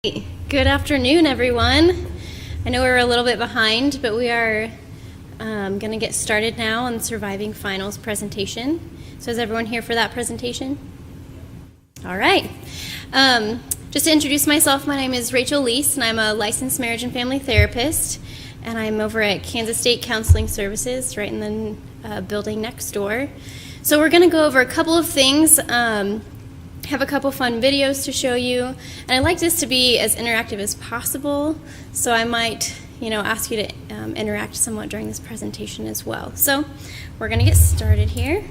Good afternoon, everyone. I know we're a little bit behind, but we are going to get started now on Surviving Finals presentation. So is everyone here for that presentation? All right. Just to introduce myself, my name is Rachel Lease, and I'm a licensed marriage and family therapist, and I'm over at Kansas State Counseling Services, right in the building next door. So we're going to go over a couple of things. Have a couple fun videos to show you, and I'd like this to be as interactive as possible, so I might ask you to interact somewhat during this presentation as well. So we're going to get started here.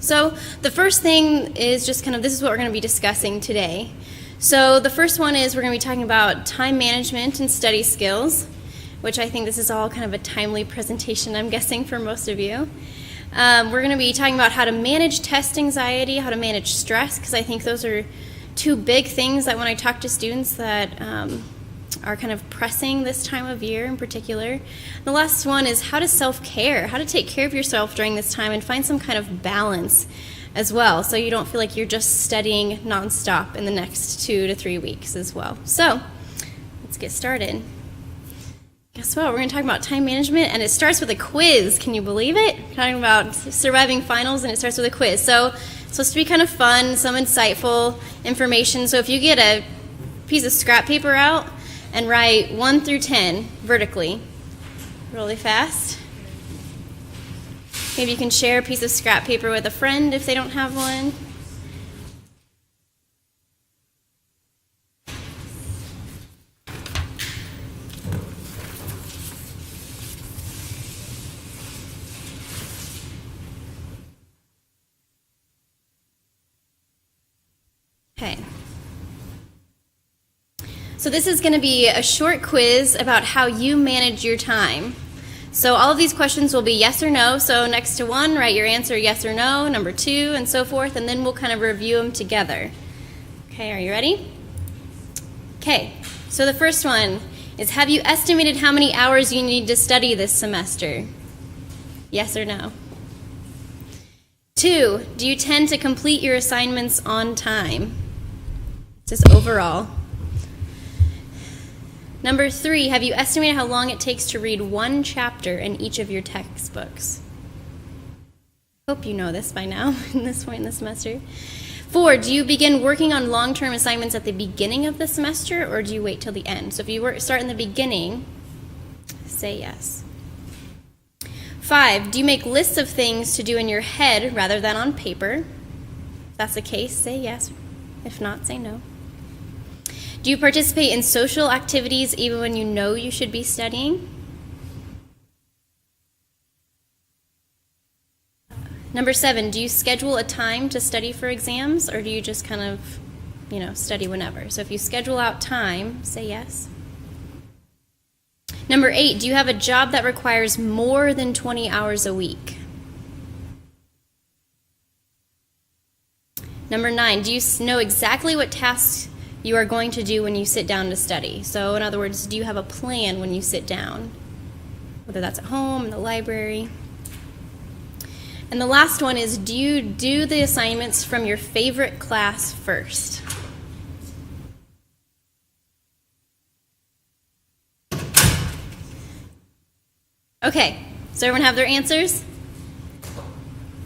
So the first thing is just this is what we're going to be discussing today. So the first one is we're going to be talking about time management and study skills, which I think this is all kind of a timely presentation, I'm guessing, for most of you. We're going to be talking about how to manage test anxiety, how to manage stress, because I think those are two big things that when I talk to students that are kind of pressing this time of year in particular. The last one is how to self-care, how to take care of yourself during this time and find some kind of balance as well, so you don't feel like you're just studying nonstop in the next 2 to 3 weeks as well. So let's get started. Guess what? We're going to talk about time management, and it starts with a quiz. Can you believe it? We're talking about surviving finals, and it starts with a quiz. So it's supposed to be kind of fun, some insightful information. So if you get a piece of scrap paper out and write 1 through 10 vertically, really fast. Maybe you can share a piece of scrap paper with a friend if they don't have one. Okay. So this is going to be a short quiz about how you manage your time. So all of these questions will be yes or no. So next to 1, write your answer yes or no, number 2, and so forth, and then we'll kind of review them together. Okay, are you ready? Okay, so the first one is, have you estimated how many hours you need to study this semester? Yes or no? 2, do you tend to complete your assignments on time? This is overall. Number 3, have you estimated how long it takes to read one chapter in each of your textbooks? Hope you know this by now, in this point in the semester. 4, do you begin working on long-term assignments at the beginning of the semester, or do you wait till the end? So if you start in the beginning, say yes. 5, do you make lists of things to do in your head rather than on paper? If that's the case, say yes. If not, say no. Do you participate in social activities even when you know you should be studying? Number 7, do you schedule a time to study for exams, or do you just kind of, study whenever? So if you schedule out time, say yes. Number 8, do you have a job that requires more than 20 hours a week? Number 9, do you know exactly what tasks you are going to do when you sit down to study? So in other words, do you have a plan when you sit down? Whether that's at home, in the library. And the last one is, do you do the assignments from your favorite class first? Okay, so everyone have their answers?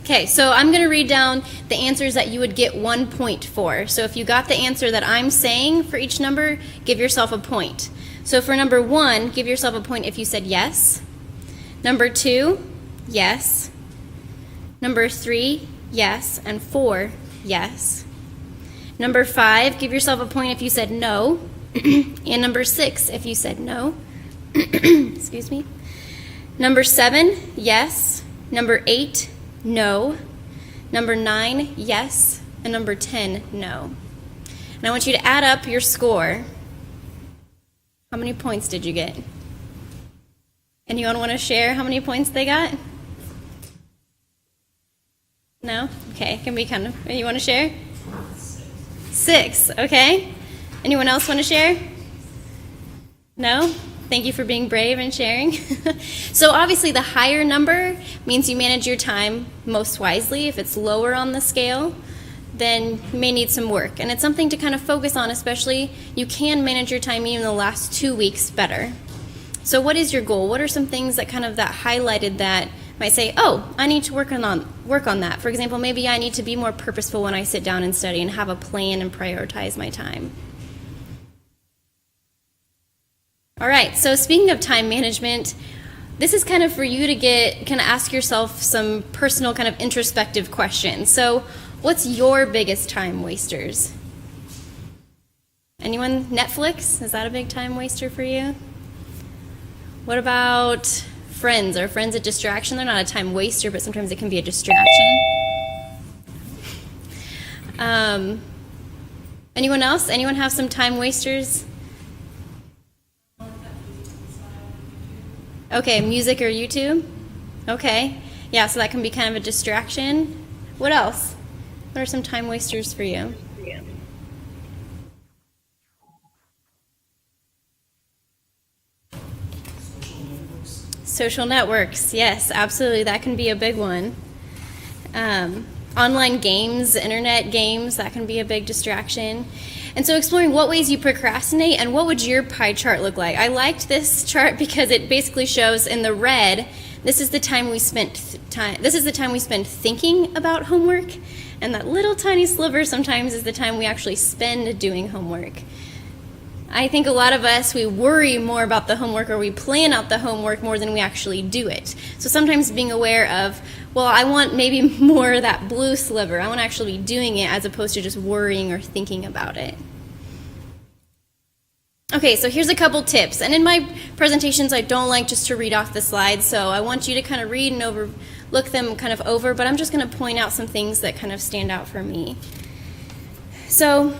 Okay, so I'm going to read down the answers that you would get 1 point for. So if you got the answer that I'm saying for each number, give yourself a point. So for number 1, give yourself a point if you said yes. Number 2, yes. Number 3, yes. And 4, yes. Number 5, give yourself a point if you said no. And number 6, if you said no. Excuse me. Number 7, yes. Number 8, no. Number 9, yes. And number 10, no. And I want you to add up your score. How many points did you get? Anyone want to share how many points they got? No? Okay, can we you want to share? 6, okay. Anyone else want to share? No? Thank you for being brave and sharing. So obviously the higher number means you manage your time most wisely. If it's lower on the scale, then you may need some work. And it's something to kind of focus on, especially you can manage your time even the last 2 weeks better. So what is your goal? What are some things that highlighted that might say, oh, I need to work on that. For example, maybe I need to be more purposeful when I sit down and study and have a plan and prioritize my time. All right, so speaking of time management, this is kind of for you to ask yourself some personal kind of introspective questions. So what's your biggest time wasters? Anyone? Netflix? Is that a big time waster for you? What about friends? Are friends a distraction? They're not a time waster, but sometimes it can be a distraction. Anyone else? Anyone have some time wasters? Okay, music or YouTube? Okay. Yeah, so that can be kind of a distraction. What else? What are some time wasters for you? Social networks, yes, absolutely. That can be a big one. Online games, internet games, that can be a big distraction. And so exploring what ways you procrastinate and what would your pie chart look like. I liked this chart because it basically shows in the red, this is the time we spend thinking about homework, and that little tiny sliver sometimes is the time we actually spend doing homework. I think a lot of us, we worry more about the homework or we plan out the homework more than we actually do it. So sometimes being aware of, well, I want maybe more of that blue sliver. I want to actually be doing it as opposed to just worrying or thinking about it. Okay, so here's a couple tips. And in my presentations, I don't like just to read off the slides, so I want you to kind of read and look them kind of over, but I'm just going to point out some things that kind of stand out for me. So,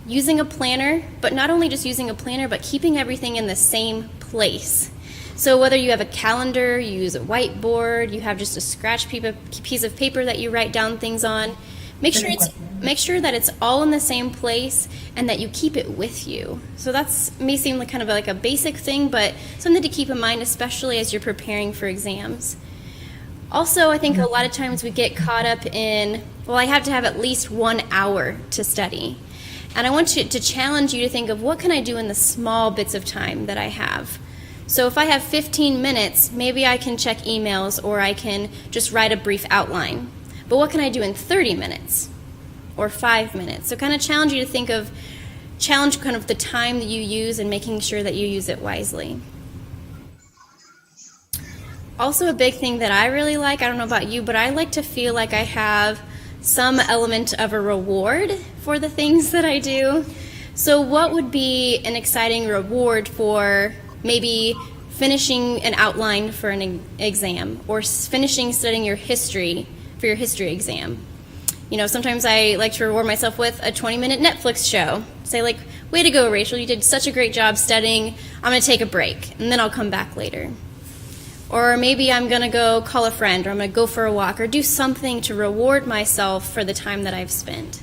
using a planner, but not only just using a planner, but keeping everything in the same place. So whether you have a calendar, you use a whiteboard, you have just a scratch piece of paper that you write down things on, make sure that it's all in the same place and that you keep it with you. So that's may seem like kind of like a basic thing, but something to keep in mind, especially as you're preparing for exams. Also, I think a lot of times we get caught up in, well, I have to have at least 1 hour to study. And I want to challenge you to think of what can I do in the small bits of time that I have. So if I have 15 minutes, maybe I can check emails or I can just write a brief outline. But what can I do in 30 minutes or 5 minutes? So kind of challenge you to challenge kind of the time that you use and making sure that you use it wisely. Also a big thing that I really like, I don't know about you, but I like to feel like I have some element of a reward for the things that I do. So what would be an exciting reward for maybe finishing an outline for an exam or finishing studying your history for your history exam? You know, sometimes I like to reward myself with a 20-minute Netflix show. Say like, way to go, Rachel, you did such a great job studying. I'm going to take a break and then I'll come back later. Or maybe I'm going to go call a friend, or I'm going to go for a walk, or do something to reward myself for the time that I've spent.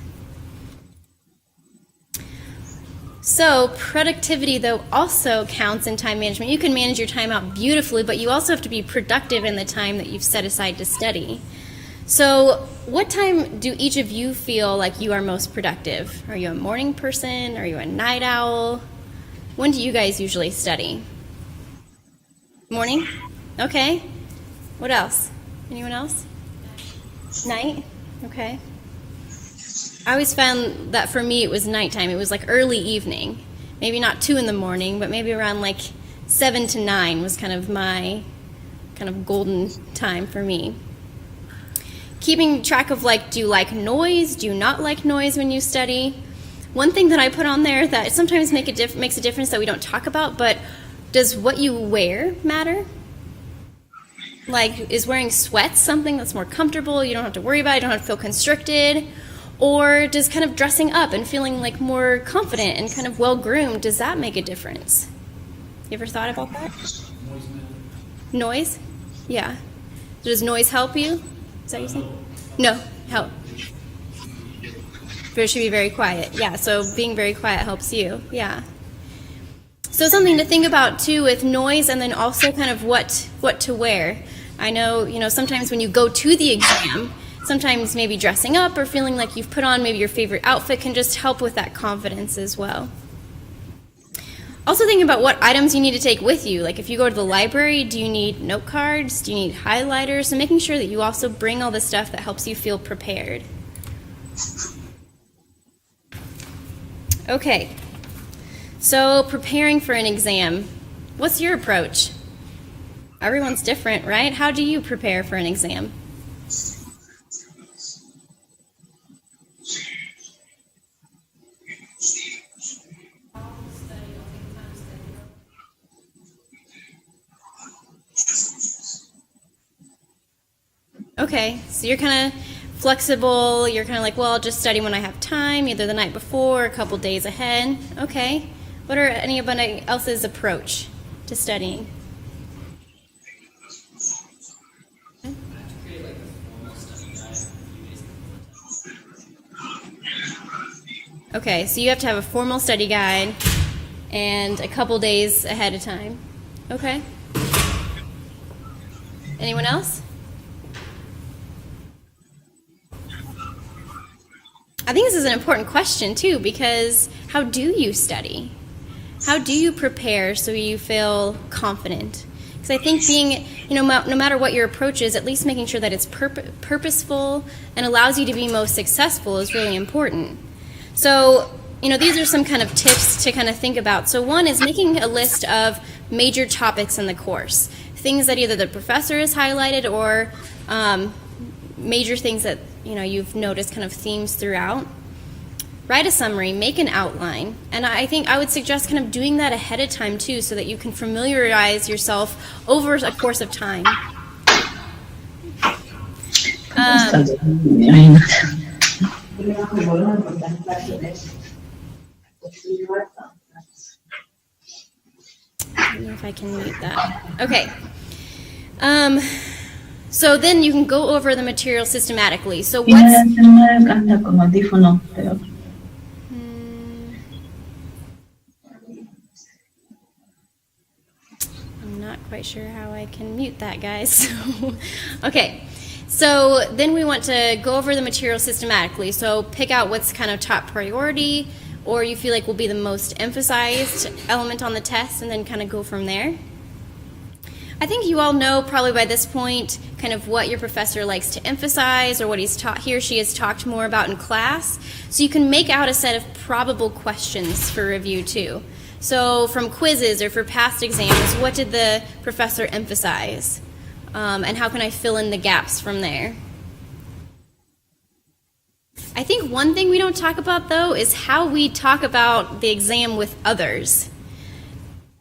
So productivity, though, also counts in time management. You can manage your time out beautifully, but you also have to be productive in the time that you've set aside to study. So what time do each of you feel like you are most productive? Are you a morning person? Are you a night owl? When do you guys usually study? Morning? Okay. What else? Anyone else? Night? Okay. I always found that for me it was nighttime. It was like early evening. Maybe not 2 in the morning, but maybe around like 7 to 9 was kind of my kind of golden time for me. Keeping track of like, do you like noise? Do you not like noise when you study? One thing that I put on there that sometimes makes a difference that we don't talk about, but does what you wear matter? Like, is wearing sweats something that's more comfortable, you don't have to worry about it, you don't have to feel constricted? Or does kind of dressing up and feeling like more confident and kind of well-groomed, does that make a difference? You ever thought about that? Noise? Yeah. Does noise help you? Is that what you're saying? No, help. But it should be very quiet. Yeah, so being very quiet helps you. Yeah. So something to think about too with noise, and then also kind of what to wear. I know, sometimes when you go to the exam, sometimes maybe dressing up or feeling like you've put on maybe your favorite outfit can just help with that confidence as well. Also thinking about what items you need to take with you. Like if you go to the library, do you need note cards? Do you need highlighters? So making sure that you also bring all the stuff that helps you feel prepared. Okay, so preparing for an exam. What's your approach? Everyone's different, right? How do you prepare for an exam? Okay, so you're kind of flexible, you're kind of like, well, I'll just study when I have time, either the night before or a couple days ahead. Okay, what are anybody else's approach to studying? Okay, so you have to have a formal study guide and a couple days ahead of time. Okay. Anyone else? I think this is an important question too, because how do you study? How do you prepare so you feel confident? Because I think being, no matter what your approach is, at least making sure that it's purposeful and allows you to be most successful is really important. So, these are some kind of tips to kind of think about. So one is making a list of major topics in the course, things that either the professor has highlighted or major things that you've noticed kind of themes throughout. Write a summary, make an outline, and I think I would suggest kind of doing that ahead of time too, so that you can familiarize yourself over a course of time. I don't know if I can mute that. Okay. So then you can go over the material systematically. So what's... I'm not quite sure how I can mute that, guys. Okay. So then we want to go over the material systematically. So pick out what's kind of top priority or you feel like will be the most emphasized element on the test and then kind of go from there. I think you all know probably by this point kind of what your professor likes to emphasize or what he or she has talked more about in class. So you can make out a set of probable questions for review too. So from quizzes or for past exams, what did the professor emphasize? And how can I fill in the gaps from there? I think one thing we don't talk about though is how we talk about the exam with others.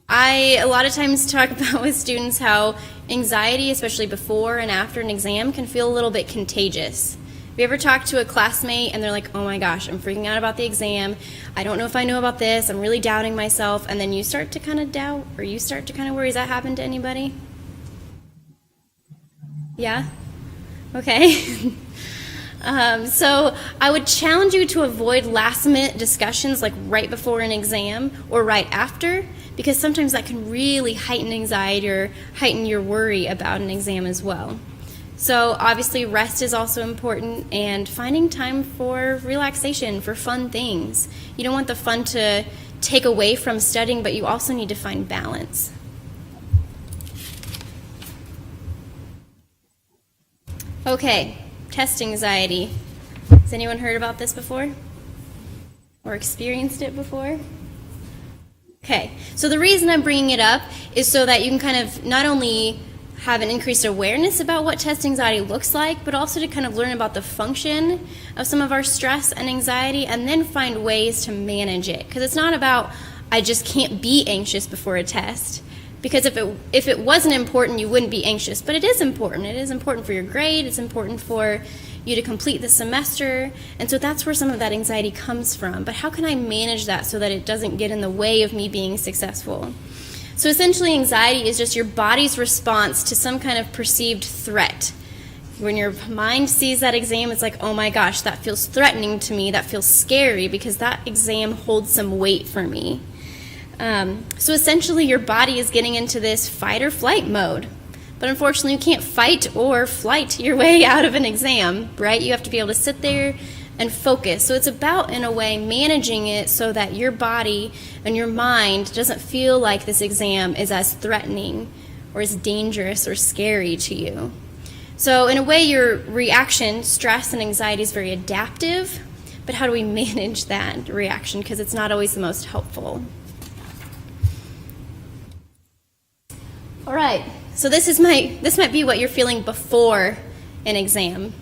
I a lot of times talk about with students how anxiety, especially before and after an exam, can feel a little bit contagious. Have you ever talked to a classmate and they're like, oh my gosh, I'm freaking out about the exam. I don't know if I know about this. I'm really doubting myself. And then you start to kind of doubt or you start to kind of worry. Has that happened to anybody? Yeah? Okay. So I would challenge you to avoid last-minute discussions like right before an exam or right after, because sometimes that can really heighten anxiety or heighten your worry about an exam as well. So obviously rest is also important, and finding time for relaxation, for fun things. You don't want the fun to take away from studying, but you also need to find balance. Okay, test anxiety. Has anyone heard about this before? Or experienced it before? Okay, so the reason I'm bringing it up is so that you can kind of not only have an increased awareness about what test anxiety looks like, but also to kind of learn about the function of some of our stress and anxiety and then find ways to manage it. Because it's not about, I just can't be anxious before a test. Because if it wasn't important, you wouldn't be anxious. But it is important. It is important for your grade. It's important for you to complete the semester. And so that's where some of that anxiety comes from. But how can I manage that so that it doesn't get in the way of me being successful? So essentially, anxiety is just your body's response to some kind of perceived threat. When your mind sees that exam, it's like, oh my gosh, that feels threatening to me. That feels scary because that exam holds some weight for me. So essentially, your body is getting into this fight or flight mode. But unfortunately, you can't fight or flight your way out of an exam, right? You have to be able to sit there and focus. So it's about, in a way, managing it so that your body and your mind doesn't feel like this exam is as threatening or as dangerous or scary to you. So in a way, your reaction, stress and anxiety, is very adaptive, but how do we manage that reaction? Because it's not always the most helpful. All right, so this might be what you're feeling before an exam.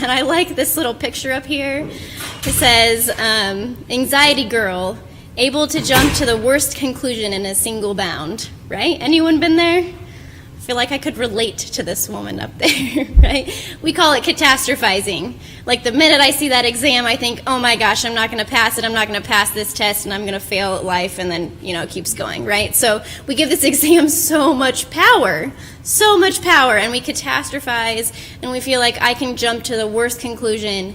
And I like this little picture up here. It says, anxiety girl, able to jump to the worst conclusion in a single bound, right? Anyone been there? I feel like I could relate to this woman up there, right? We call it catastrophizing. Like the minute I see that exam, I think, oh my gosh, I'm not going to pass it, I'm not going to pass this test, and I'm going to fail at life, and then, it keeps going, right? So we give this exam so much power, and we catastrophize, and we feel like I can jump to the worst conclusion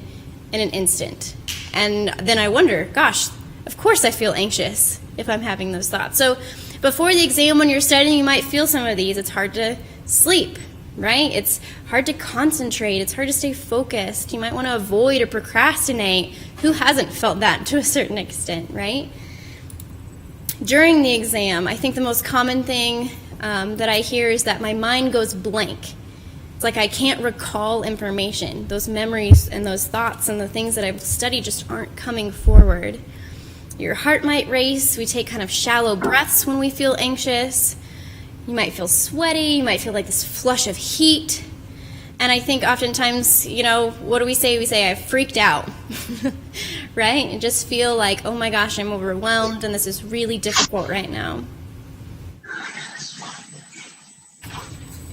in an instant. And then I wonder, gosh, of course I feel anxious if I'm having those thoughts. So before the exam, when you're studying, you might feel some of these. It's hard to sleep, right? It's hard to concentrate. It's hard to stay focused. You might want to avoid or procrastinate. Who hasn't felt that to a certain extent, right? During the exam, I think the most common thing that I hear is that my mind goes blank. It's like I can't recall information. Those memories and those thoughts and the things that I've studied just aren't coming forward. Your heart might race. We take kind of shallow breaths when we feel anxious. You might feel sweaty. You might feel like this flush of heat. And I think oftentimes, what do we say? We say, I've freaked out, right? And just feel like, oh my gosh, I'm overwhelmed and this is really difficult right now.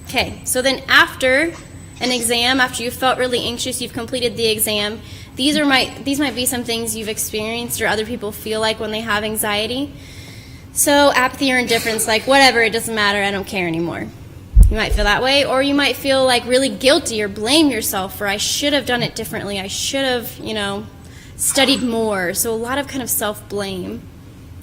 Okay, so then after an exam, after you felt really anxious, you've completed the exam, these might be some things you've experienced or other people feel like when they have anxiety. So apathy or indifference, like whatever, it doesn't matter, I don't care anymore. You might feel that way, or you might feel like really guilty or blame yourself for I should have done it differently, I should have, studied more. So a lot of kind of self-blame.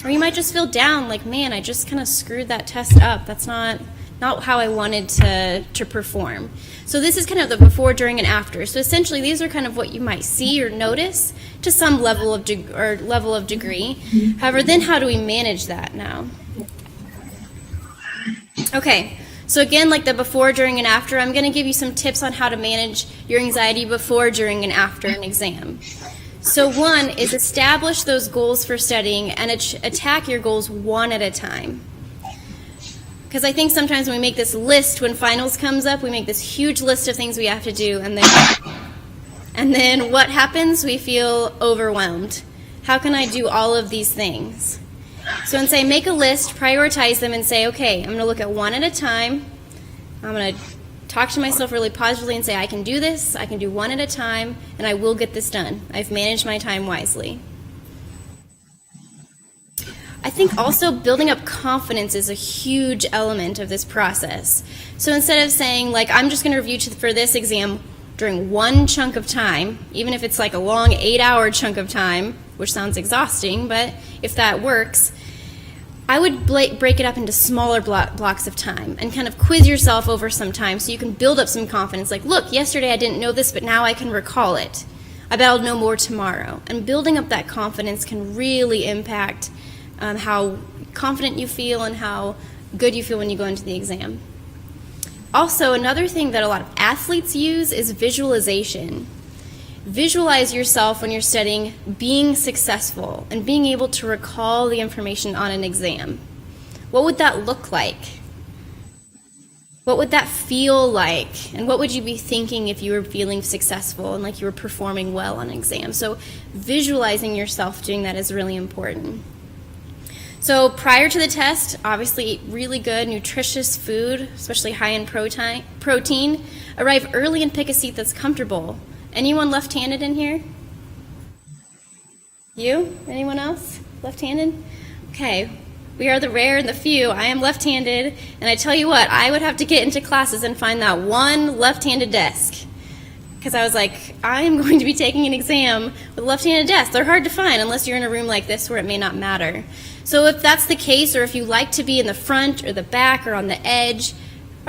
Or you might just feel down, like, man, I just kind of screwed that test up. That's not how I wanted to perform. So this is kind of the before, during, and after. So essentially, these are kind of what you might see or notice to some level of degree. However, then how do we manage that now? Okay, so again, like the before, during, and after, I'm going to give you some tips on how to manage your anxiety before, during, and after an exam. So one is establish those goals for studying and attack your goals one at a time. Because I think sometimes when we make this list, when finals comes up, we make this huge list of things we have to do, and then what happens? We feel overwhelmed. How can I do all of these things? So say make a list, prioritize them, and say, okay, I'm going to look at one at a time. I'm going to talk to myself really positively and say, I can do this, I can do one at a time, and I will get this done. I've managed my time wisely. I think also building up confidence is a huge element of this process. So instead of saying, like, I'm just going to review for this exam during one chunk of time, even if it's like a long 8-hour chunk of time, which sounds exhausting, but if that works, I would break it up into smaller blocks of time and kind of quiz yourself over some time so you can build up some confidence. Like, look, yesterday I didn't know this, but now I can recall it. I bet I'll know more tomorrow. And building up that confidence can really impact how confident you feel and how good you feel when you go into the exam. Also, another thing that a lot of athletes use is visualization. Visualize yourself when you're studying being successful and being able to recall the information on an exam. What would that look like? What would that feel like? And what would you be thinking if you were feeling successful and like you were performing well on an exam? So visualizing yourself doing that is really important. So prior to the test, obviously eat really good, nutritious food, especially high in protein. Arrive early and pick a seat that's comfortable. Anyone left-handed in here? You? Anyone else? Left-handed? Okay. We are the rare and the few. I am left-handed, and I tell you what, I would have to get into classes and find that one left-handed desk. Because I was like, I am going to be taking an exam with a left-handed desk. They're hard to find unless you're in a room like this where it may not matter. So if that's the case, or if you like to be in the front or the back or on the edge,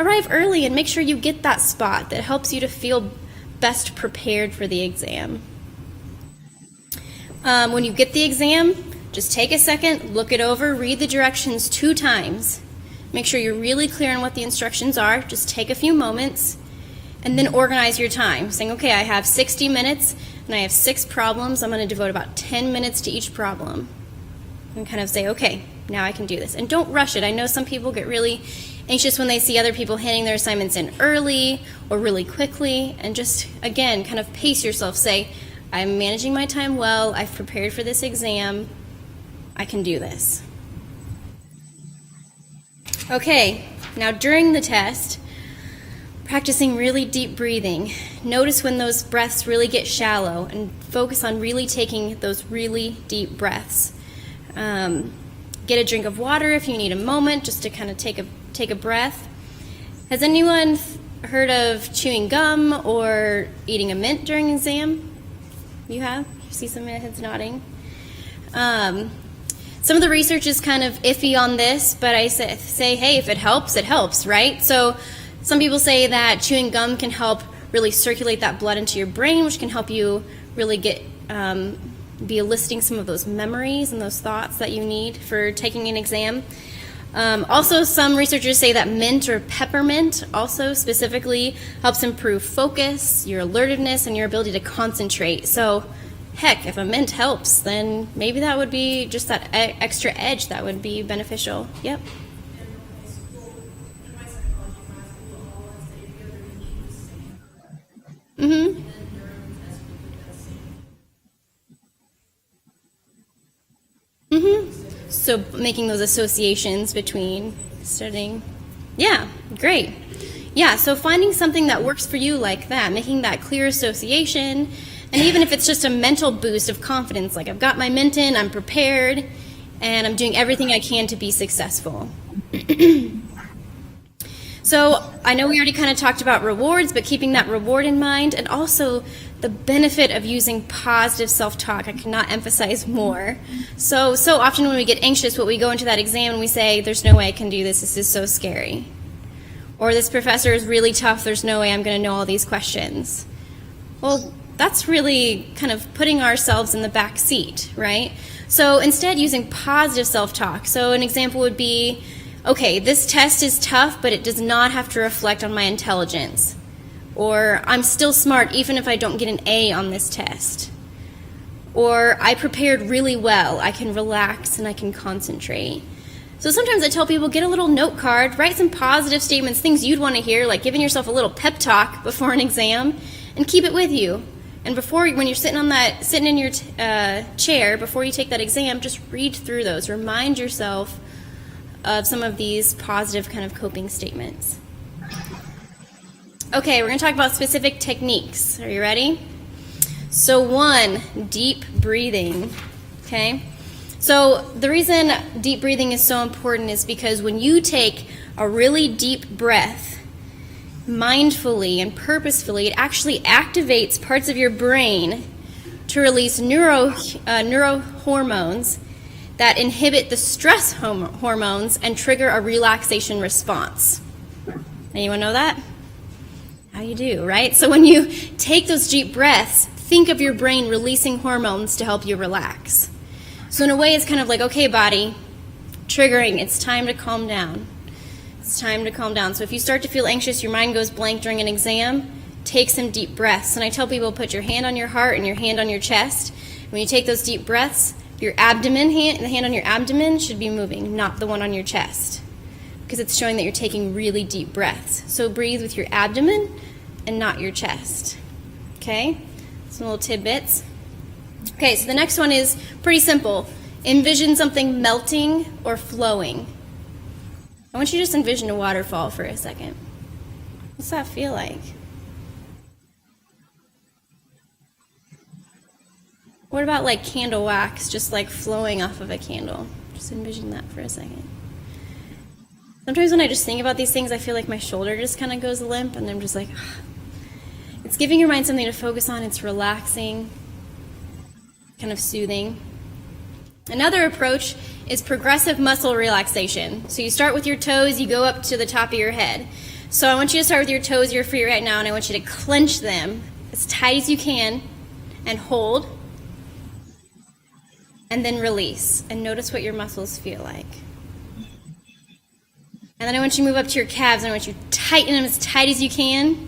arrive early and make sure you get that spot that helps you to feel best prepared for the exam. When you get the exam, just take a second, look it over, read the directions 2 times. Make sure you're really clear on what the instructions are. Just take a few moments and then organize your time, saying, okay, I have 60 minutes and I have 6 problems. I'm going to devote about 10 minutes to each problem. And kind of say, okay, now I can do this. And don't rush it. I know some people get really anxious when they see other people handing their assignments in early or really quickly. And just, again, kind of pace yourself. Say, I'm managing my time well. I've prepared for this exam. I can do this. Okay, now during the test, practicing really deep breathing. Notice when those breaths really get shallow and focus on really taking those really deep breaths. Get a drink of water if you need a moment just to kind of take a breath. Has anyone heard of chewing gum or eating a mint during an exam? You have? You see some heads nodding. Some of the research is kind of iffy on this, but I say, hey, if it helps, right? So some people say that chewing gum can help really circulate that blood into your brain, which can help you really be eliciting some of those memories and those thoughts that you need for taking an exam. Also, some researchers say that mint or peppermint also specifically helps improve focus, your alertiveness, and your ability to concentrate. So, heck, if a mint helps, then maybe that would be just that extra edge that would be beneficial. Yep. Mm-hmm. Mm-hmm. So making those associations between studying. Yeah, great. Yeah, so finding something that works for you like that, making that clear association, and even if it's just a mental boost of confidence, like I've got my mint in, I'm prepared, and I'm doing everything I can to be successful. So I know we already kind of talked about rewards, but keeping that reward in mind, and also the benefit of using positive self-talk, I cannot emphasize more. So often when we get anxious, what we go into that exam and we say, there's no way I can do this is so scary. Or this professor is really tough, there's no way I'm going to know all these questions. Well, that's really kind of putting ourselves in the back seat, right? So instead using positive self-talk. So an example would be, okay, this test is tough, but it does not have to reflect on my intelligence. Or I'm still smart even if I don't get an A on this test. Or I prepared really well, I can relax and I can concentrate. So sometimes I tell people, get a little note card, write some positive statements, things you'd want to hear, like giving yourself a little pep talk before an exam, and keep it with you. And when you're sitting in your chair, before you take that exam, just read through those. Remind yourself of some of these positive kind of coping statements. Okay, we're going to talk about specific techniques. Are you ready? So 1, deep breathing. Okay? So the reason deep breathing is so important is because when you take a really deep breath, mindfully and purposefully, it actually activates parts of your brain to release neurohormones that inhibit the stress hormones and trigger a relaxation response. Anyone know that? How you do, right? So when you take those deep breaths, think of your brain releasing hormones to help you relax. So in a way, it's kind of like, okay, body, triggering, it's time to calm down. It's time to calm down. So if you start to feel anxious, your mind goes blank during an exam, take some deep breaths. And I tell people, put your hand on your heart and your hand on your chest. When you take those deep breaths, your abdomen, the hand on your abdomen should be moving, not the one on your chest, because it's showing that you're taking really deep breaths. So breathe with your abdomen and not your chest. Okay? Some little tidbits. Okay, so the next one is pretty simple. Envision something melting or flowing. I want you to just envision a waterfall for a second. What's that feel like? What about like candle wax just like flowing off of a candle? Just envision that for a second. Sometimes when I just think about these things, I feel like my shoulder just kind of goes limp, and I'm just like, ah. It's giving your mind something to focus on. It's relaxing, kind of soothing. Another approach is progressive muscle relaxation. So you start with your toes, you go up to the top of your head. So I want you to start with your toes, your feet right now, and I want you to clench them as tight as you can and hold, and then release. And notice what your muscles feel like. And then I want you to move up to your calves, and I want you to tighten them as tight as you can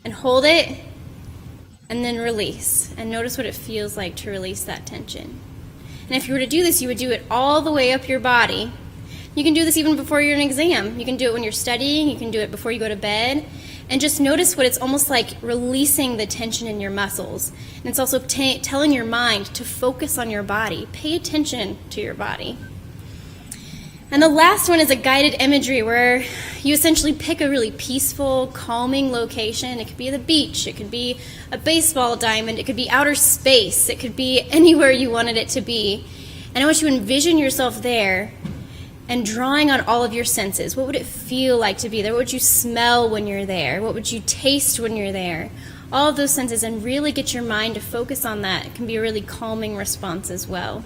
and hold it, and then release. And notice what it feels like to release that tension. And if you were to do this, you would do it all the way up your body. You can do this even before you're in an exam. You can do it when you're studying. You can do it before you go to bed. And just notice what it's almost like releasing the tension in your muscles. And it's also telling your mind to focus on your body. Pay attention to your body. And the last one is a guided imagery where you essentially pick a really peaceful, calming location. It could be the beach. It could be a baseball diamond. It could be outer space. It could be anywhere you wanted it to be. And I want you to envision yourself there and drawing on all of your senses. What would it feel like to be there? What would you smell when you're there? What would you taste when you're there? All of those senses, and really get your mind to focus on that. It can be a really calming response as well.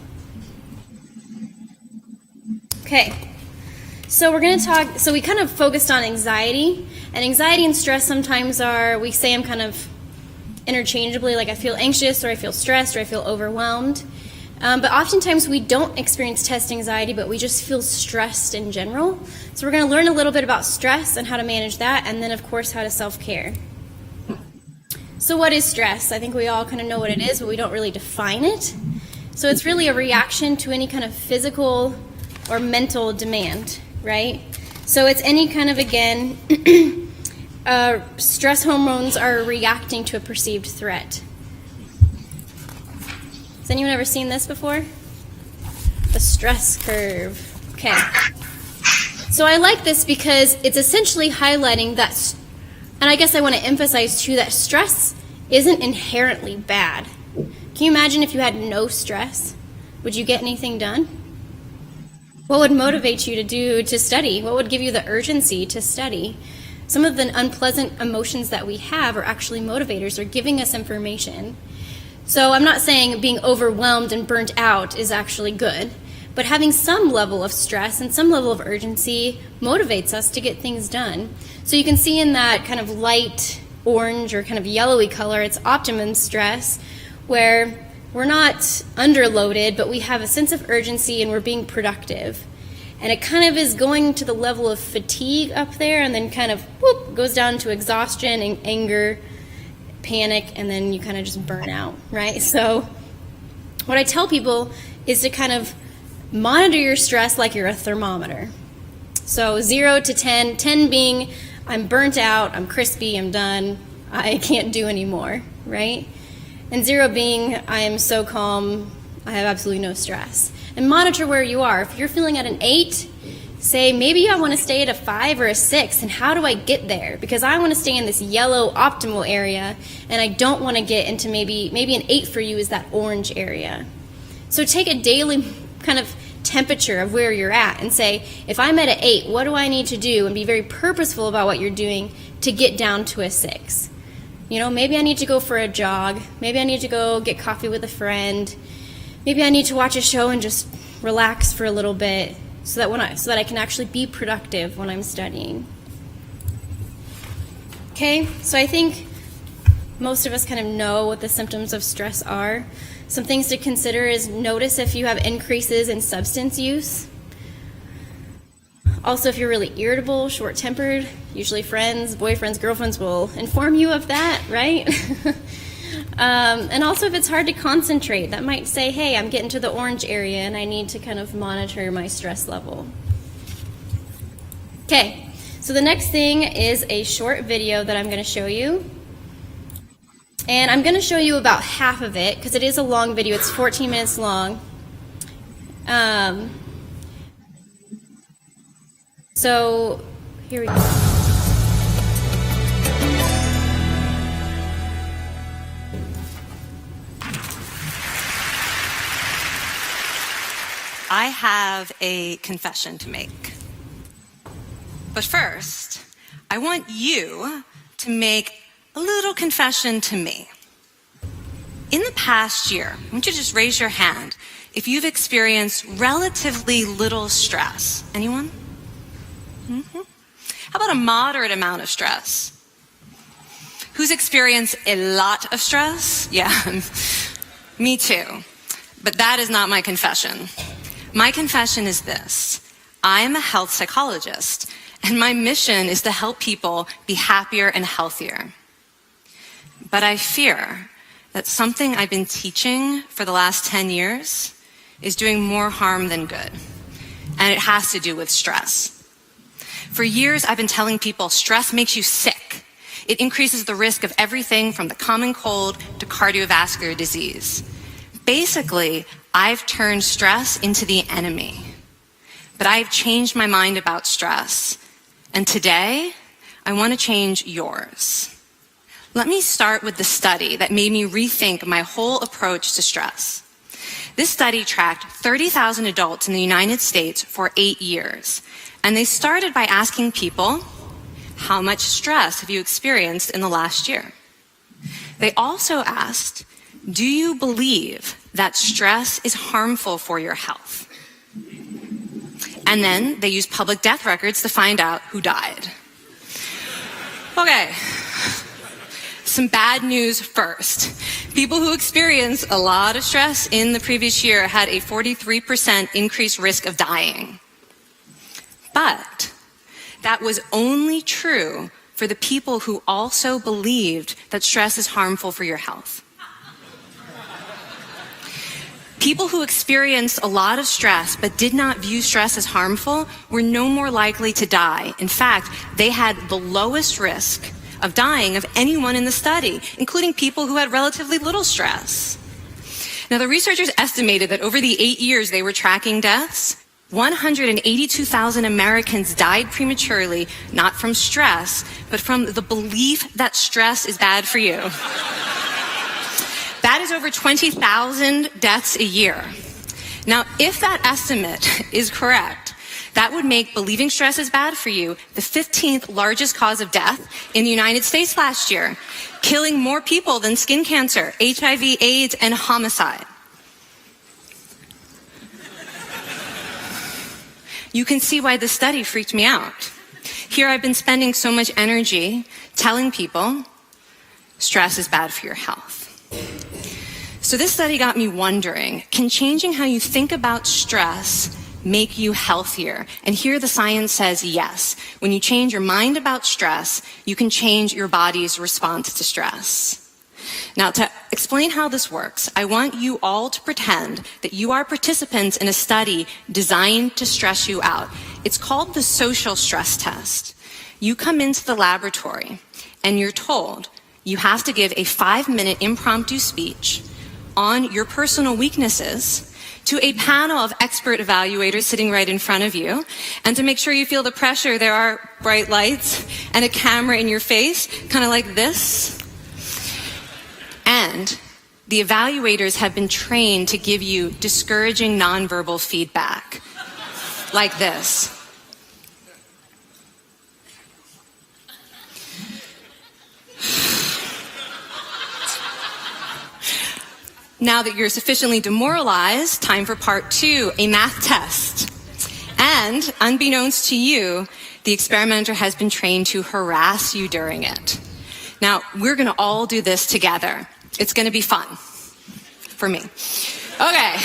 Okay, so we're going to talk, so we kind of focused on anxiety, and anxiety and stress sometimes we say them kind of interchangeably, like I feel anxious, or I feel stressed, or I feel overwhelmed. But oftentimes we don't experience test anxiety, but we just feel stressed in general. So we're going to learn a little bit about stress and how to manage that, and then of course how to self-care. So what is stress? I think we all kind of know what it is, but we don't really define it. So it's really a reaction to any kind of physical or mental demand, right? So it's any kind of, again, stress hormones are reacting to a perceived threat. Has anyone ever seen this before? The stress curve. Okay. So I like this because it's essentially highlighting that, and I guess I want to emphasize too that stress isn't inherently bad. Can you imagine if you had no stress? Would you get anything done? What would motivate you to study? What would give you the urgency to study? Some of the unpleasant emotions that we have are actually motivators. They're giving us information. So I'm not saying being overwhelmed and burnt out is actually good, but having some level of stress and some level of urgency motivates us to get things done. So you can see in that kind of light orange or kind of yellowy color, it's optimum stress, where we're not underloaded, but we have a sense of urgency and we're being productive. And it kind of is going to the level of fatigue up there, and then kind of whoop, goes down to exhaustion and anger, panic, and then you kind of just burn out, right? So what I tell people is to kind of monitor your stress like you're a thermometer. So 0 to 10, 10 being I'm burnt out, I'm crispy, I'm done, I can't do anymore, right? And 0 being I am so calm, I have absolutely no stress. And monitor where you are. If you're feeling at an 8, say maybe I want to stay at a 5 or a 6, and how do I get there? Because I want to stay in this yellow optimal area, and I don't want to get into maybe an 8 for you is that orange area. So take a daily kind of temperature of where you're at and say, if I'm at an 8, what do I need to do? And be very purposeful about what you're doing to get down to a 6. You know, maybe I need to go for a jog. Maybe I need to go get coffee with a friend. Maybe I need to watch a show and just relax for a little bit so that I can actually be productive when I'm studying. Okay, so I think most of us kind of know what the symptoms of stress are. Some things to consider is notice if you have increases in substance use. Also, if you're really irritable, short-tempered, usually friends, boyfriends, girlfriends will inform you of that, right? And also if it's hard to concentrate, that might say, hey, I'm getting to the orange area and I need to kind of monitor my stress level. Okay, so the next thing is a short video that I'm going to show you. And I'm going to show you about half of it because it is a long video. It's 14 minutes long. So here we go. I have a confession to make. But first, I want you to make a little confession to me. In the past year, I want you to just raise your hand if you've experienced relatively little stress. Anyone? Mm-hmm. How How about a moderate amount of stress? Who's experienced a lot of stress? Yeah, me too. But that is not my confession. My confession is this. I am a health psychologist, and my mission is to help people be happier and healthier. But I fear that something I've been teaching for the last 10 years is doing more harm than good, and it has to do with stress. For years, I've been telling people stress makes you sick. It increases the risk of everything from the common cold to cardiovascular disease. Basically, I've turned stress into the enemy. But I've changed my mind about stress. And today, I want to change yours. Let me start with the study that made me rethink my whole approach to stress. This study tracked 30,000 adults in the United States for 8 years. And they started by asking people, how much stress have you experienced in the last year? They also asked, do you believe that stress is harmful for your health? And then they used public death records to find out who died. Okay, some bad news first. People who experienced a lot of stress in the previous year had a 43% increased risk of dying. But that was only true for the people who also believed that stress is harmful for your health. People who experienced a lot of stress but did not view stress as harmful were no more likely to die. In fact, they had the lowest risk of dying of anyone in the study, including people who had relatively little stress. Now, the researchers estimated that over the 8 years they were tracking deaths, 182,000 Americans died prematurely, not from stress, but from the belief that stress is bad for you. That is over 20,000 deaths a year. Now, if that estimate is correct, that would make believing stress is bad for you the 15th largest cause of death in the United States last year, killing more people than skin cancer, HIV, AIDS, and homicide. You can see why this study freaked me out. Here I've been spending so much energy telling people stress is bad for your health. So this study got me wondering, can changing how you think about stress make you healthier? And here the science says yes. When you change your mind about stress, you can change your body's response to stress. Now, to explain how this works, I want you all to pretend that you are participants in a study designed to stress you out. It's called the social stress test. You come into the laboratory and you're told you have to give a 5-minute impromptu speech on your personal weaknesses to a panel of expert evaluators sitting right in front of you. And to make sure you feel the pressure, there are bright lights and a camera in your face, kind of like this. And the evaluators have been trained to give you discouraging nonverbal feedback, like this. Now that you're sufficiently demoralized, time for part 2, a math test. And unbeknownst to you, the experimenter has been trained to harass you during it. Now, we're going to all do this together. It's going to be fun. For me. Okay.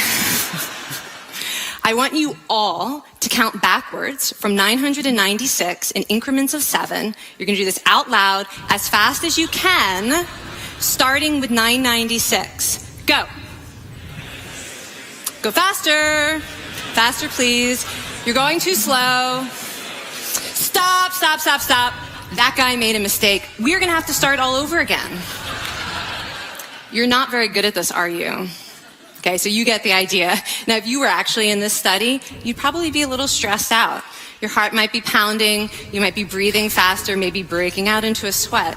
I want you all to count backwards from 996 in increments of 7. You're going to do this out loud as fast as you can, starting with 996. Go. Go faster. Faster, please. You're going too slow. Stop, stop, stop, stop. That guy made a mistake. We're going to have to start all over again. You're not very good at this, are you? Okay, so you get the idea. Now, if you were actually in this study, you'd probably be a little stressed out. Your heart might be pounding, you might be breathing faster, maybe breaking out into a sweat.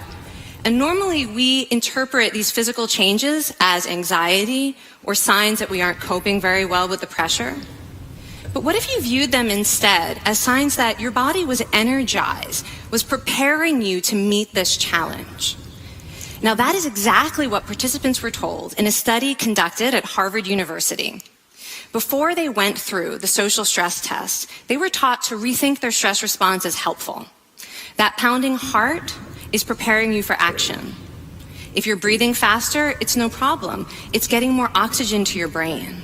And normally we interpret these physical changes as anxiety or signs that we aren't coping very well with the pressure. But what if you viewed them instead as signs that your body was energized, was preparing you to meet this challenge? Now, that is exactly what participants were told in a study conducted at Harvard University. Before they went through the social stress test, they were taught to rethink their stress response as helpful. That pounding heart is preparing you for action. If you're breathing faster, it's no problem. It's getting more oxygen to your brain.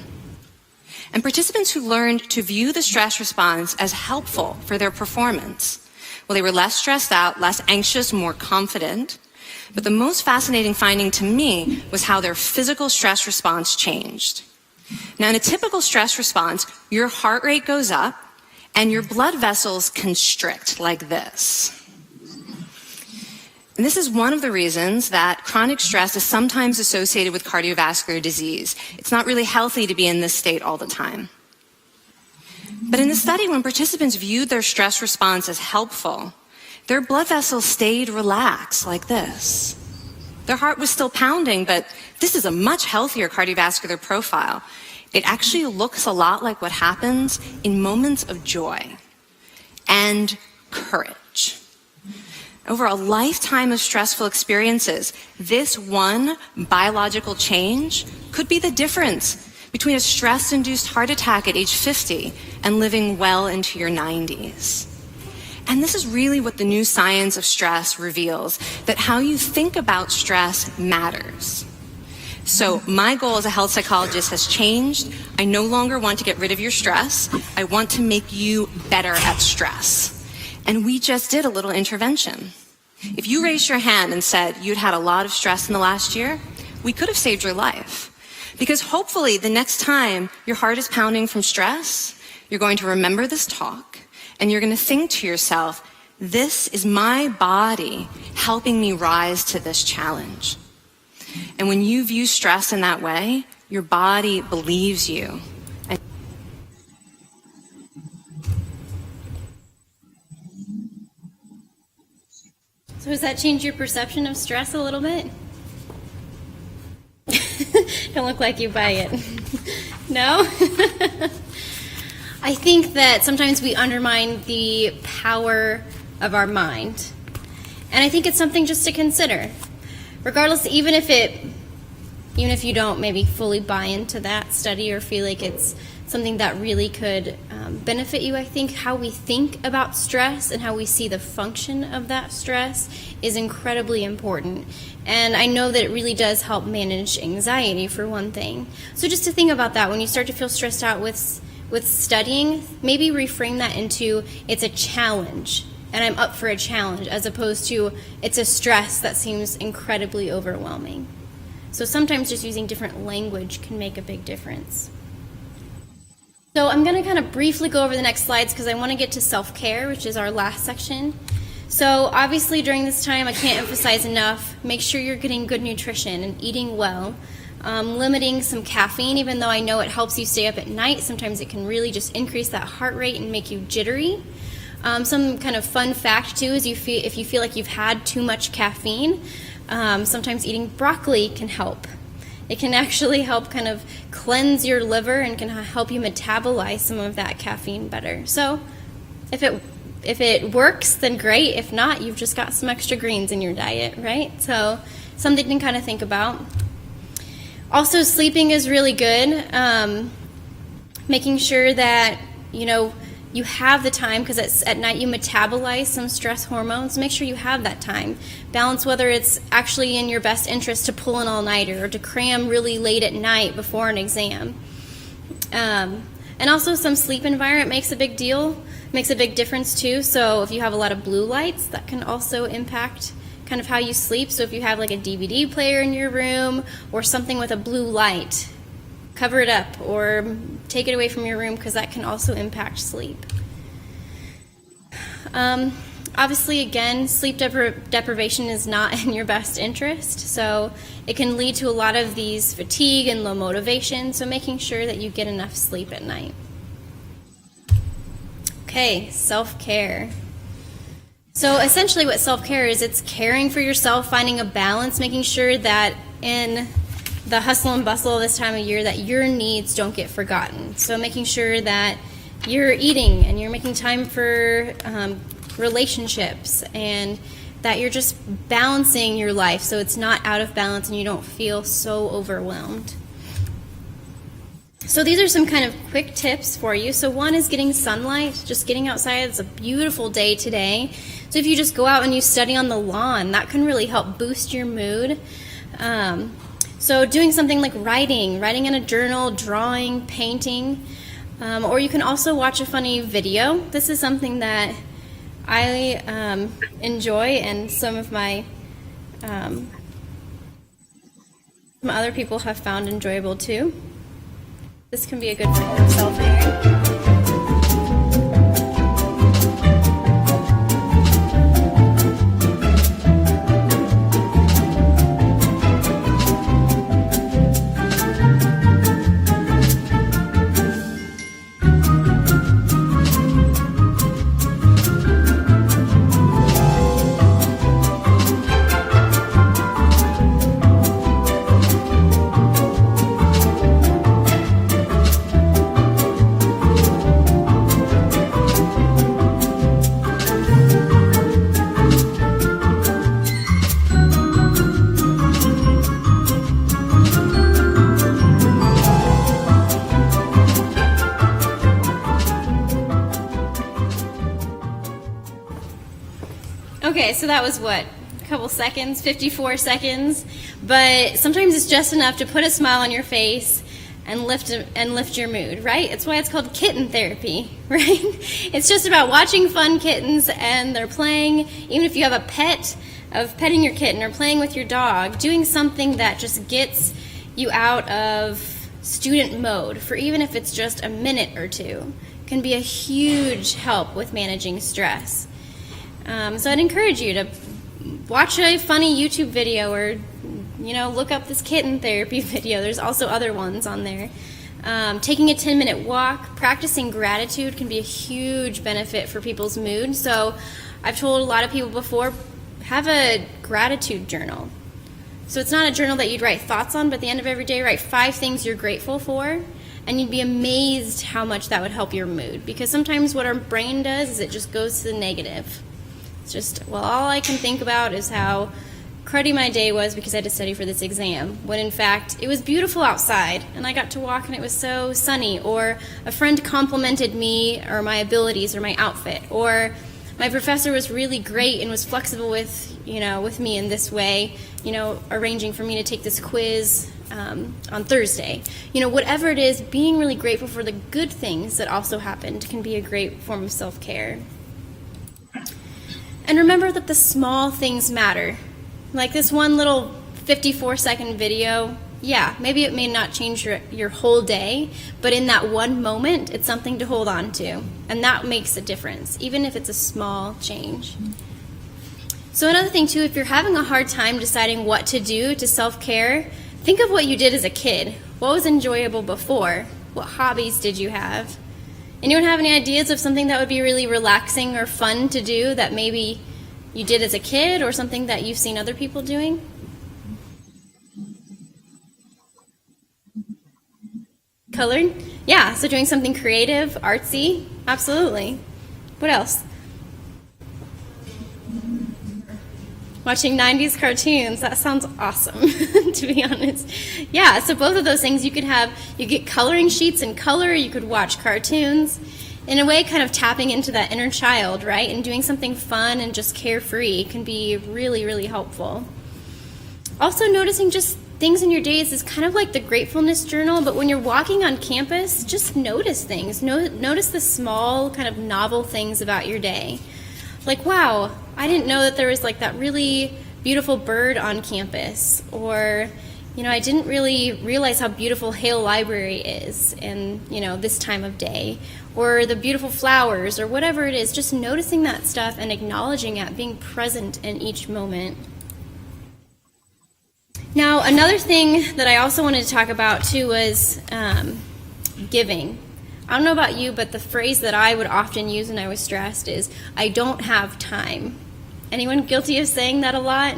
And participants who learned to view the stress response as helpful for their performance, well, they were less stressed out, less anxious, more confident. But the most fascinating finding to me was how their physical stress response changed. Now, in a typical stress response, your heart rate goes up and your blood vessels constrict like this. And this is one of the reasons that chronic stress is sometimes associated with cardiovascular disease. It's not really healthy to be in this state all the time. But in the study, when participants viewed their stress response as helpful, their blood vessels stayed relaxed like this. Their heart was still pounding, but this is a much healthier cardiovascular profile. It actually looks a lot like what happens in moments of joy and courage. Over a lifetime of stressful experiences, this one biological change could be the difference between a stress-induced heart attack at age 50 and living well into your 90s. And this is really what the new science of stress reveals, that how you think about stress matters. So my goal as a health psychologist has changed. I no longer want to get rid of your stress. I want to make you better at stress. And we just did a little intervention. If you raised your hand and said you'd had a lot of stress in the last year, we could have saved your life. Because hopefully the next time your heart is pounding from stress, you're going to remember this talk and you're going to think to yourself, this is my body helping me rise to this challenge. And when you view stress in that way, your body believes you. So has that changed your perception of stress a little bit? Don't look like you buy it. No? I think that sometimes we undermine the power of our mind. And I think it's something just to consider. Regardless, even if you don't maybe fully buy into that study or feel like it's something that really could benefit you, I think how we think about stress and how we see the function of that stress is incredibly important. And I know that it really does help manage anxiety, for one thing. So just to think about that, when you start to feel stressed out with studying, maybe reframe that into it's a challenge, and I'm up for a challenge, as opposed to it's a stress that seems incredibly overwhelming. So sometimes just using different language can make a big difference. So I'm going to kind of briefly go over the next slides because I want to get to self-care, which is our last section. So obviously during this time, I can't emphasize enough, make sure you're getting good nutrition and eating well. Limiting some caffeine, even though I know it helps you stay up at night. Sometimes it can really just increase that heart rate and make you jittery. Some kind of fun fact too is if you feel like you've had too much caffeine, sometimes eating broccoli can help. It can actually help kind of cleanse your liver and can help you metabolize some of that caffeine better. So if it works, then great. If not, you've just got some extra greens in your diet, right? So something to kind of think about. Also, sleeping is really good. Making sure that, you have the time, because at night you metabolize some stress hormones. Make sure you have that time. Balance whether it's actually in your best interest to pull an all-nighter or to cram really late at night before an exam. And also some sleep environment makes a big difference too. So if you have a lot of blue lights, that can also impact kind of how you sleep. So if you have like a DVD player in your room or something with a blue light, cover it up or take it away from your room, because that can also impact sleep. Obviously, again, sleep deprivation is not in your best interest, so it can lead to a lot of these fatigue and low motivation, so making sure that you get enough sleep at night. Okay, self-care. So essentially what self-care is, it's caring for yourself, finding a balance, making sure that in the hustle and bustle of this time of year that your needs don't get forgotten. So making sure that you're eating and you're making time for relationships and that you're just balancing your life so it's not out of balance and you don't feel so overwhelmed. So these are some kind of quick tips for you. So one is getting sunlight, just getting outside. It's a beautiful day today. So if you just go out and you study on the lawn, that can really help boost your mood. So doing something like writing in a journal, drawing, painting, or you can also watch a funny video. This is something that I enjoy, and some of my some other people have found enjoyable too. This can be a good form of self-care. Okay, so that was what? A couple seconds, 54 seconds. But sometimes it's just enough to put a smile on your face and lift your mood, right? It's why it's called kitten therapy, right? It's just about watching fun kittens and they're playing. Even if you have a pet, of petting your kitten or playing with your dog, doing something that just gets you out of student mode for even if it's just a minute or two can be a huge help with managing stress. So I'd encourage you to watch a funny YouTube video or, look up this kitten therapy video. There's also other ones on there. Taking a 10-minute walk, practicing gratitude can be a huge benefit for people's mood. So I've told a lot of people before, have a gratitude journal. So it's not a journal that you'd write thoughts on, but at the end of every day, write 5 things you're grateful for. And you'd be amazed how much that would help your mood. Because sometimes what our brain does is it just goes to the negative. It's just, all I can think about is how cruddy my day was because I had to study for this exam, when in fact it was beautiful outside and I got to walk and it was so sunny, or a friend complimented me or my abilities or my outfit, or my professor was really great and was flexible with me in this way, arranging for me to take this quiz on Thursday. Whatever it is, being really grateful for the good things that also happened can be a great form of self-care. And remember that the small things matter. Like this one little 54-second video, maybe it may not change your whole day, but in that one moment, it's something to hold on to. And that makes a difference, even if it's a small change. So another thing too, if you're having a hard time deciding what to do to self-care, think of what you did as a kid. What was enjoyable before? What hobbies did you have? Anyone have any ideas of something that would be really relaxing or fun to do that maybe you did as a kid or something that you've seen other people doing? Coloring? Yeah, so doing something creative, artsy, absolutely. What else? Watching 90s cartoons, that sounds awesome, to be honest. Yeah, so both of those things, you get coloring sheets in color, you could watch cartoons. In a way, kind of tapping into that inner child, right? And doing something fun and just carefree can be really, really helpful. Also noticing just things in your days is kind of like the gratefulness journal, but when you're walking on campus, just notice things. Notice the small, kind of novel things about your day. Like, wow, I didn't know that there was like that really beautiful bird on campus, or I didn't really realize how beautiful Hale Library is in this time of day, or the beautiful flowers, or whatever it is. Just noticing that stuff and acknowledging it, being present in each moment. Now, another thing that I also wanted to talk about too was giving. I don't know about you, but the phrase that I would often use when I was stressed is, I don't have time. Anyone guilty of saying that a lot?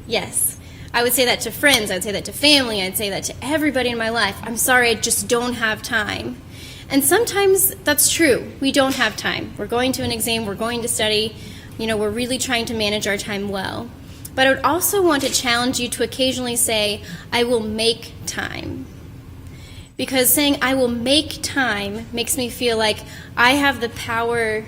Yes. I would say that to friends, I would say that to family, I'd say that to everybody in my life. I'm sorry, I just don't have time. And sometimes that's true. We don't have time. We're going to an exam, we're going to study, we're really trying to manage our time well. But I would also want to challenge you to occasionally say, I will make time. Because saying I will make time makes me feel like I have the power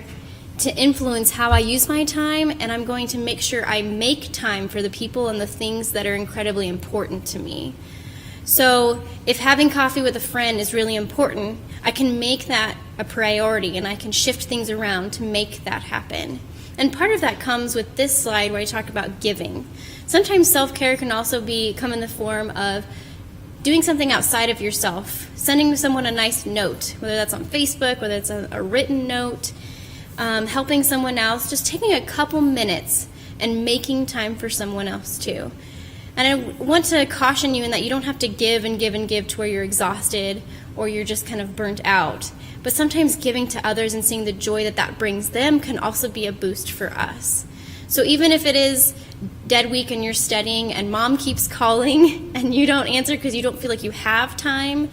to influence how I use my time, and I'm going to make sure I make time for the people and the things that are incredibly important to me. So if having coffee with a friend is really important, I can make that a priority, and I can shift things around to make that happen. And part of that comes with this slide where I talk about giving. Sometimes self-care can also come in the form of doing something outside of yourself, sending someone a nice note, whether that's on Facebook, whether it's a written note, helping someone else, just taking a couple minutes and making time for someone else too. And I want to caution you in that you don't have to give and give and give to where you're exhausted or you're just kind of burnt out. But sometimes giving to others and seeing the joy that that brings them can also be a boost for us. So even if it is dead week and you're studying and mom keeps calling and you don't answer because you don't feel like you have time,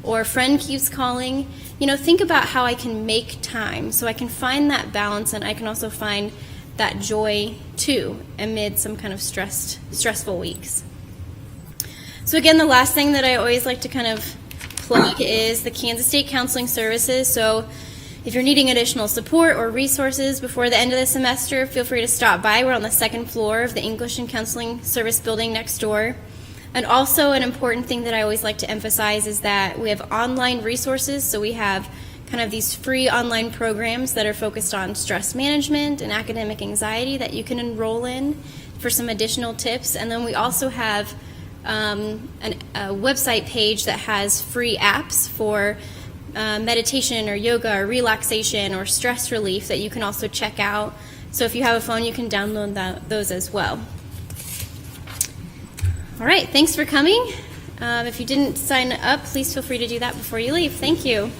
or a friend keeps calling, think about how I can make time so I can find that balance, and I can also find that joy too amid some kind of stressful weeks. So again, the last thing that I always like to kind of plug is the Kansas State Counseling Services. So if you're needing additional support or resources before the end of the semester, feel free to stop by. We're on the second floor of the English and Counseling Service building next door. And also an important thing that I always like to emphasize is that we have online resources. So we have kind of these free online programs that are focused on stress management and academic anxiety that you can enroll in for some additional tips. And then we also have a website page that has free apps for meditation or yoga or relaxation or stress relief that you can also check out. So if you have a phone, you can download those as well. All right, thanks for coming. If you didn't sign up, please feel free to do that before you leave. Thank you.